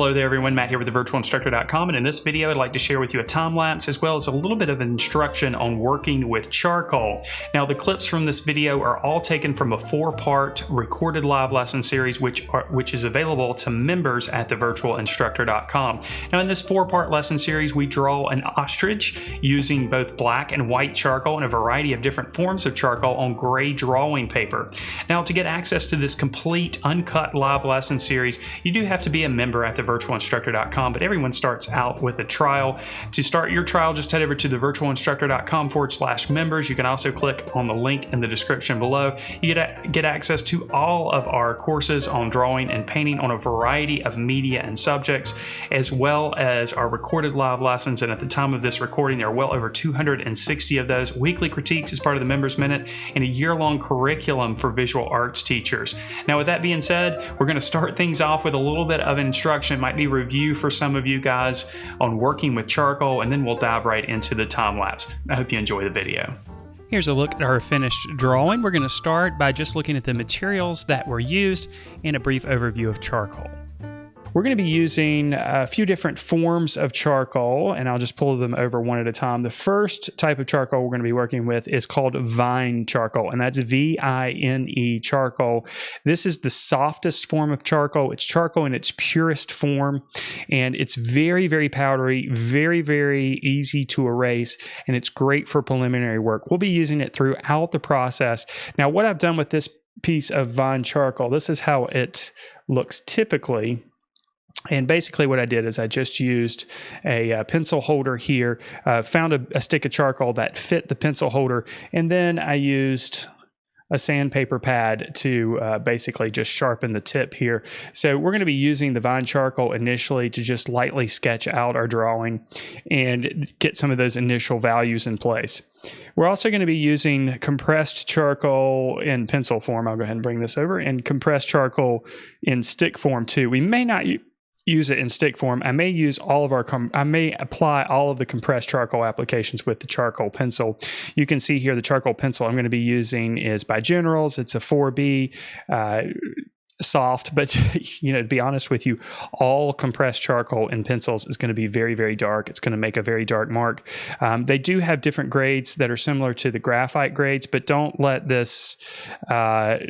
Hello there everyone, Matt here with thevirtualinstructor.com, and in this video I'd like to share with you a time lapse as well as a little bit of instruction on working with charcoal. Now the clips from this video are all taken from a 4-part recorded live lesson series which is available to members at thevirtualinstructor.com. Now in this 4-part lesson series we draw an ostrich using both black and white charcoal and a variety of different forms of charcoal on gray drawing paper. Now to get access to this complete uncut live lesson series, you do have to be a member at thevirtualinstructor.com, but everyone starts out with a trial. To start your trial, just head over to thevirtualinstructor.com/members. You can also click on the link in the description below. You get access to all of our courses on drawing and painting on a variety of media and subjects, as well as our recorded live lessons. And at the time of this recording, there are well over 260 of those. Weekly critiques as part of the Members Minute, and a year-long curriculum for visual arts teachers. Now, with that being said, we're going to start things off with a little bit of instruction. It might be review for some of you guys on working with charcoal, and then we'll dive right into the time lapse. I hope you enjoy the video. Here's a look at our finished drawing. We're going to start by just looking at the materials that were used and a brief overview of charcoal. We're going to be using a few different forms of charcoal, and I'll just pull them over one at a time. The first type of charcoal we're going to be working with is called vine charcoal, and that's V-I-N-E charcoal. This is the softest form of charcoal. It's charcoal in its purest form, and it's very, very powdery, very, very easy to erase, and it's great for preliminary work. We'll be using it throughout the process. Now, what I've done with this piece of vine charcoal, this is how it looks typically. And basically what I did is I just used a pencil holder here, found a stick of charcoal that fit the pencil holder, and then I used a sandpaper pad to basically just sharpen the tip here. So we're going to be using the vine charcoal initially to just lightly sketch out our drawing and get some of those initial values in place. We're also going to be using compressed charcoal in pencil form. I'll go ahead and bring this over, and compressed charcoal in stick form too. We may not use it in stick form. I may use all of I may apply all of the compressed charcoal applications with the charcoal pencil. You can see here the charcoal pencil I'm going to be using is by Generals. It's a 4B. Soft, but to be honest with you, all compressed charcoal in pencils is going to be very, very dark. It's going to make a very dark mark. They do have different grades that are similar to the graphite grades, but don't let this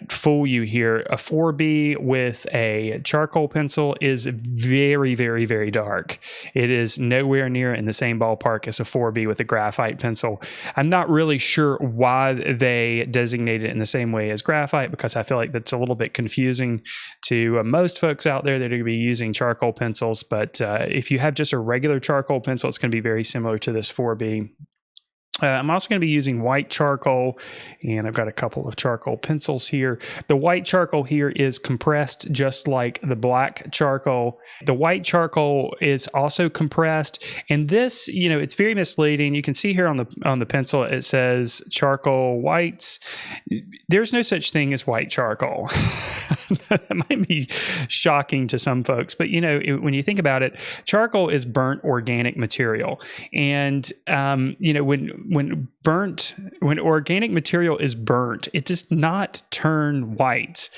fool you here. A 4B with a charcoal pencil is very, very, very dark. It is nowhere near in the same ballpark as a 4B with a graphite pencil. I'm not really sure why they designate it in the same way as graphite, because I feel like that's a little bit confusing to most folks out there that are going to be using charcoal pencils. But if you have just a regular charcoal pencil, it's going to be very similar to this 4B. I'm also going to be using white charcoal, and I've got a couple of charcoal pencils here. The white charcoal here is compressed just like the black charcoal. The white charcoal is also compressed, and this, it's very misleading. You can see here on the pencil it says charcoal whites. There's no such thing as white charcoal. That might be shocking to some folks, but when you think about it, charcoal is burnt organic material, and when organic material is burnt, it does not turn white.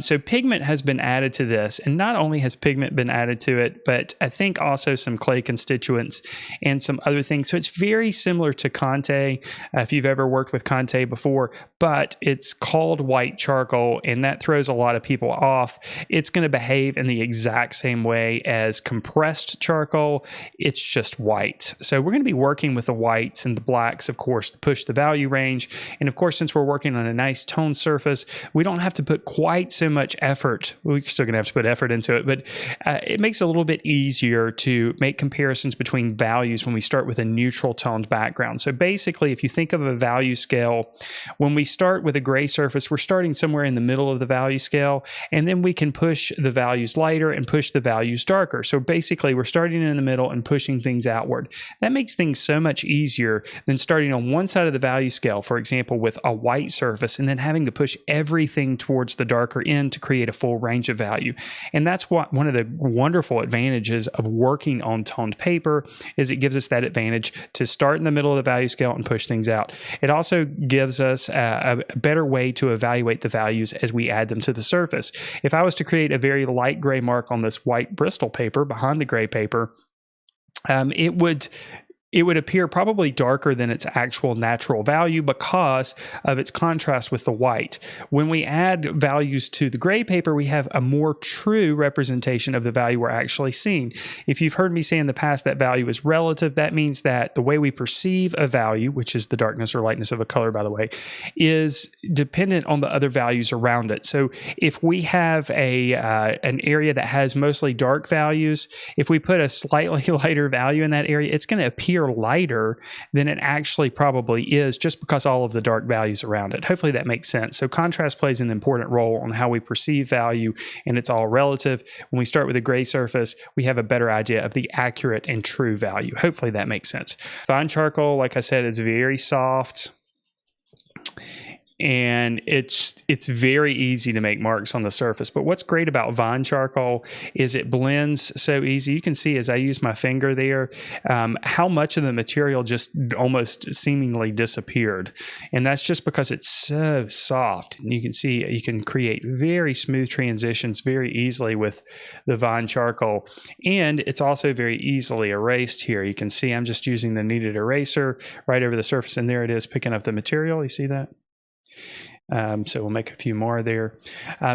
So pigment has been added to this, and not only has pigment been added to it, but I think also some clay constituents and some other things. So it's very similar to Conte, if you've ever worked with Conte before, but it's called white charcoal, and that throws a lot of people off. It's going to behave in the exact same way as compressed charcoal. It's just white. So we're going to be working with the whites and the blacks, of course, to push the value range. And of course, since we're working on a nice tone surface, we don't have to put quite so much effort. We're still going to have to put effort into it, but it makes it a little bit easier to make comparisons between values when we start with a neutral toned background. So basically, if you think of a value scale, when we start with a gray surface, we're starting somewhere in the middle of the value scale, and then we can push the values lighter and push the values darker. So basically, we're starting in the middle and pushing things outward. That makes things so much easier than starting on one side of the value scale, for example, with a white surface, and then having to push everything towards the darker end to create a full range of value. And that's what one of the wonderful advantages of working on toned paper is. It gives us that advantage to start in the middle of the value scale and push things out. It also gives us a better way to evaluate the values as we add them to the surface. If I was to create a very light gray mark on this white Bristol paper behind the gray paper, it would appear probably darker than its actual natural value because of its contrast with the white. When we add values to the gray paper, we have a more true representation of the value we're actually seeing. If you've heard me say in the past that value is relative, that means that the way we perceive a value, which is the darkness or lightness of a color, by the way, is dependent on the other values around it. So if we have an area that has mostly dark values, if we put a slightly lighter value in that area, it's going to appear lighter than it actually probably is just because all of the dark values around it. Hopefully that makes sense. So contrast plays an important role on how we perceive value, and it's all relative. When we start with a gray surface, we have a better idea of the accurate and true value. Hopefully that makes sense. Fine charcoal, like I said, is very soft, and it's very easy to make marks on the surface. But what's great about vine charcoal is it blends so easy. You can see as I use my finger there how much of the material just almost seemingly disappeared, and that's just because it's so soft. And you can see you can create very smooth transitions very easily with the vine charcoal, and it's also very easily erased here. You can see I'm just using the kneaded eraser right over the surface, and there it is picking up the material. You see that? So we'll make a few more there.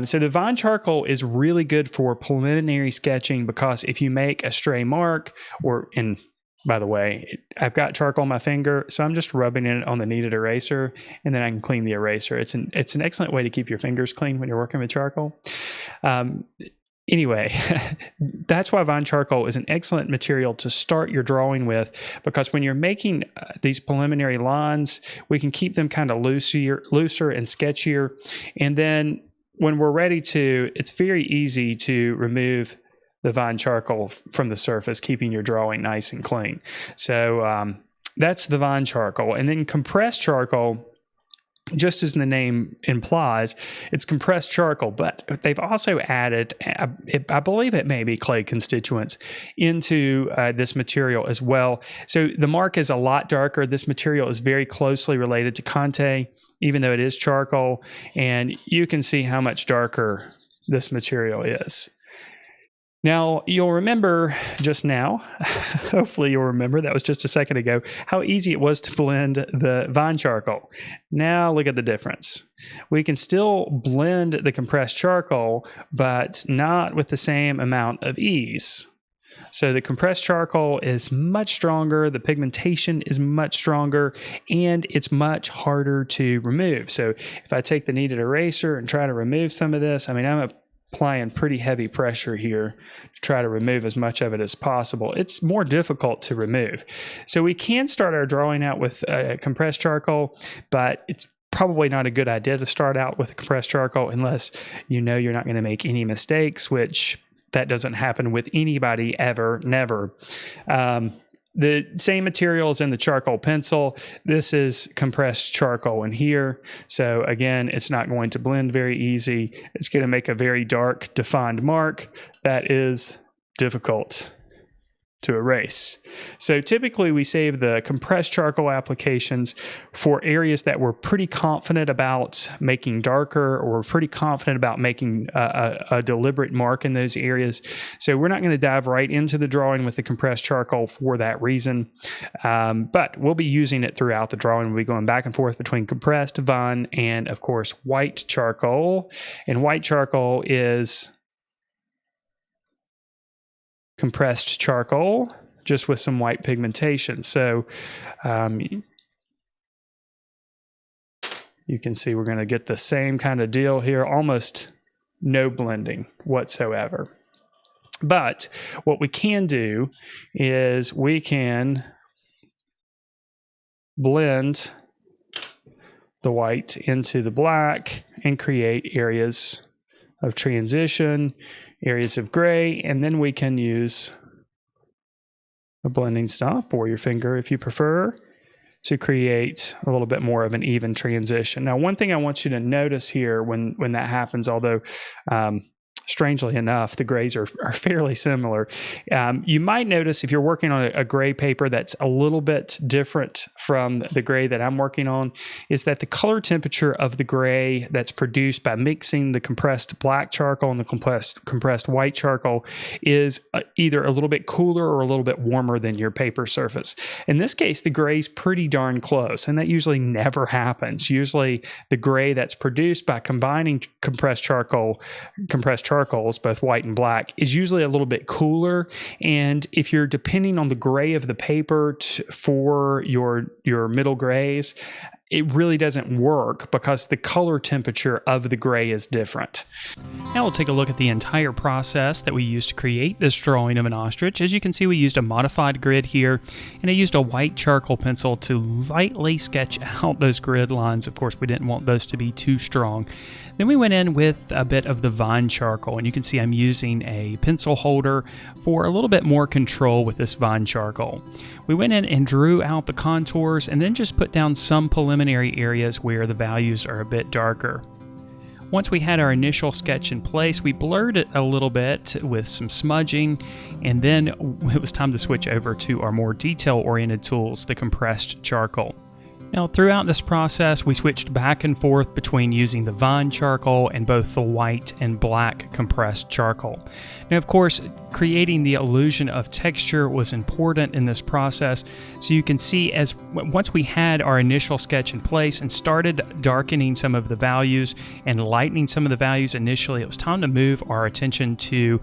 So the vine charcoal is really good for preliminary sketching because if you make a stray mark, and by the way, I've got charcoal on my finger, so I'm just rubbing it on the kneaded eraser, and then I can clean the eraser. It's an excellent way to keep your fingers clean when you're working with charcoal. Anyway, that's why vine charcoal is an excellent material to start your drawing with, because when you're making these preliminary lines, we can keep them kind of looser and sketchier. And then when we're ready to, it's very easy to remove the vine charcoal from the surface, keeping your drawing nice and clean. So that's the vine charcoal. And then compressed charcoal, just as the name implies, it's compressed charcoal, but they've also added, I believe it may be clay constituents, into this material as well. So the mark is a lot darker. This material is very closely related to Conte, even though it is charcoal, and you can see how much darker this material is. Now, you'll remember just now, hopefully you'll remember, that was just a second ago, how easy it was to blend the vine charcoal. Now look at the difference. We can still blend the compressed charcoal, but not with the same amount of ease. So the compressed charcoal is much stronger, the pigmentation is much stronger, and it's much harder to remove. So if I take the kneaded eraser and try to remove some of this, I mean, I'm applying pretty heavy pressure here to try to remove as much of it as possible. It's more difficult to remove. So we can start our drawing out with compressed charcoal, but it's probably not a good idea to start out with compressed charcoal unless you know you're not going to make any mistakes, which that doesn't happen with anybody ever, never. The same materials in the charcoal pencil. This is compressed charcoal in here. So again, it's not going to blend very easy. It's going to make a very dark defined mark that is difficult to erase. So typically we save the compressed charcoal applications for areas that we're pretty confident about making darker, or we're pretty confident about making a deliberate mark in those areas. So we're not going to dive right into the drawing with the compressed charcoal for that reason, but we'll be using it throughout the drawing. We'll be going back and forth between compressed, vine, and of course white charcoal. And white charcoal is compressed charcoal, just with some white pigmentation. So you can see we're going to get the same kind of deal here, almost no blending whatsoever. But what we can do is we can blend the white into the black and create areas of transition, areas of gray, and then we can use a blending stop or your finger if you prefer to create a little bit more of an even transition. Now, one thing I want you to notice here when that happens, although strangely enough, the grays are fairly similar. You might notice if you're working on a gray paper that's a little bit different from the gray that I'm working on, is that the color temperature of the gray that's produced by mixing the compressed black charcoal and the compressed white charcoal is either a little bit cooler or a little bit warmer than your paper surface. In this case, the gray's pretty darn close, and that usually never happens. Usually the gray that's produced by combining compressed charcoals, both white and black, is usually a little bit cooler. And if you're depending on the gray of the paper for your middle grays, it really doesn't work because the color temperature of the gray is different. Now we'll take a look at the entire process that we used to create this drawing of an ostrich. As you can see, we used a modified grid here, and I used a white charcoal pencil to lightly sketch out those grid lines. Of course, we didn't want those to be too strong. Then we went in with a bit of the vine charcoal, and you can see I'm using a pencil holder for a little bit more control with this vine charcoal. We went in and drew out the contours and then just put down some preliminary areas where the values are a bit darker. Once we had our initial sketch in place, we blurred it a little bit with some smudging, and then it was time to switch over to our more detail-oriented tools, the compressed charcoal. Now, throughout this process, we switched back and forth between using the vine charcoal and both the white and black compressed charcoal. Now, of course, creating the illusion of texture was important in this process. So you can see once we had our initial sketch in place and started darkening some of the values and lightening some of the values initially, it was time to move our attention to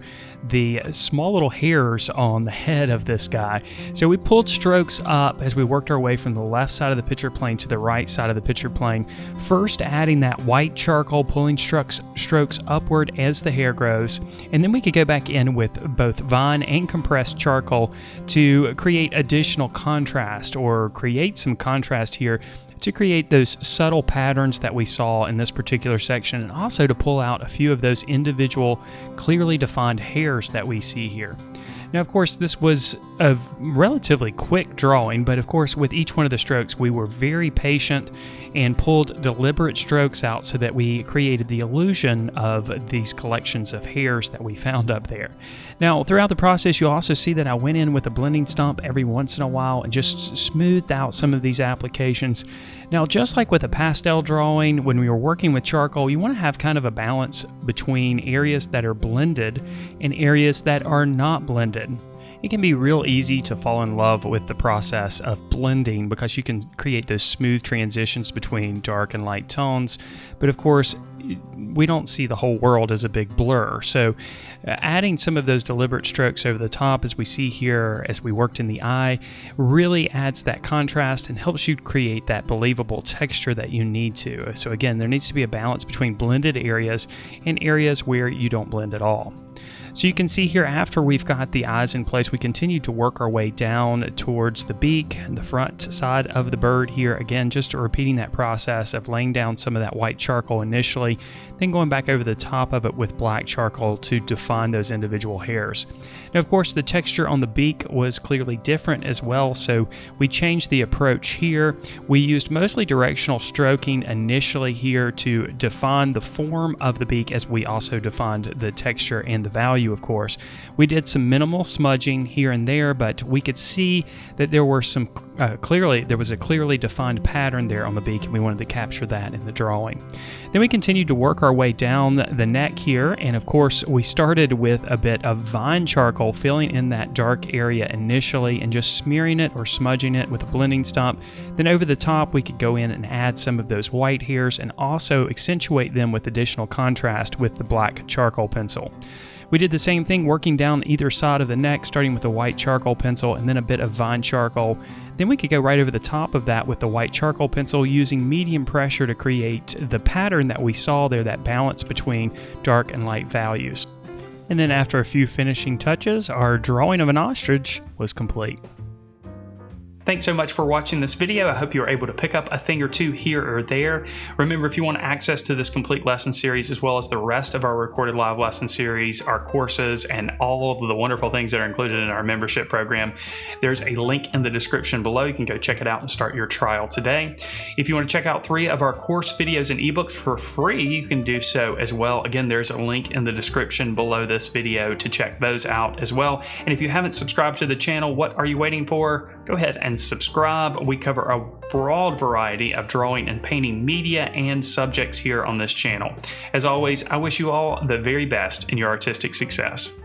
the small little hairs on the head of this guy. So we pulled strokes up as we worked our way from the left side of the picture plane to the right side of the picture plane, first adding that white charcoal, pulling strokes upward as the hair grows, and then we could go back in with both vine and compressed charcoal to create additional contrast, or create some contrast here to create those subtle patterns that we saw in this particular section, and also to pull out a few of those individual clearly defined hairs that we see here. Now, of course, this was a relatively quick drawing, but of course, with each one of the strokes, we were very patient and pulled deliberate strokes out so that we created the illusion of these collections of hairs that we found up there. Now, throughout the process, you'll also see that I went in with a blending stump every once in a while and just smoothed out some of these applications. Now, just like with a pastel drawing, when we were working with charcoal, you want to have kind of a balance between areas that are blended and areas that are not blended. It can be real easy to fall in love with the process of blending because you can create those smooth transitions between dark and light tones. But of course, we don't see the whole world as a big blur. So adding some of those deliberate strokes over the top, as we see here as we worked in the eye, really adds that contrast and helps you create that believable texture that you need to. So again, there needs to be a balance between blended areas and areas where you don't blend at all. So you can see here, after we've got the eyes in place, we continue to work our way down towards the beak and the front side of the bird here. Again, just repeating that process of laying down some of that white charcoal initially, then going back over the top of it with black charcoal to define those individual hairs. Now, of course, the texture on the beak was clearly different as well, so we changed the approach here. We used mostly directional stroking initially here to define the form of the beak, as we also defined the texture and the value, of course. We did some minimal smudging here and there, but we could see that there were some there was a clearly defined pattern there on the beak, and we wanted to capture that in the drawing. Then we continued to work our way down the neck here, and of course we started with a bit of vine charcoal, filling in that dark area initially and just smearing it or smudging it with a blending stump. Then over the top we could go in and add some of those white hairs and also accentuate them with additional contrast with the black charcoal pencil. We did the same thing working down either side of the neck, starting with a white charcoal pencil and then a bit of vine charcoal. Then we could go right over the top of that with the white charcoal pencil, using medium pressure to create the pattern that we saw there, that balance between dark and light values. And then after a few finishing touches, our drawing of an ostrich was complete. Thanks so much for watching this video. I hope you were able to pick up a thing or two here or there. Remember, if you want access to this complete lesson series, as well as the rest of our recorded live lesson series, our courses, and all of the wonderful things that are included in our membership program, there's a link in the description below. You can go check it out and start your trial today. If you want to check out 3 of our course videos and ebooks for free, you can do so as well. Again, there's a link in the description below this video to check those out as well. And if you haven't subscribed to the channel, what are you waiting for? Go ahead and subscribe. We cover a broad variety of drawing and painting media and subjects here on this channel. As always, I wish you all the very best in your artistic success.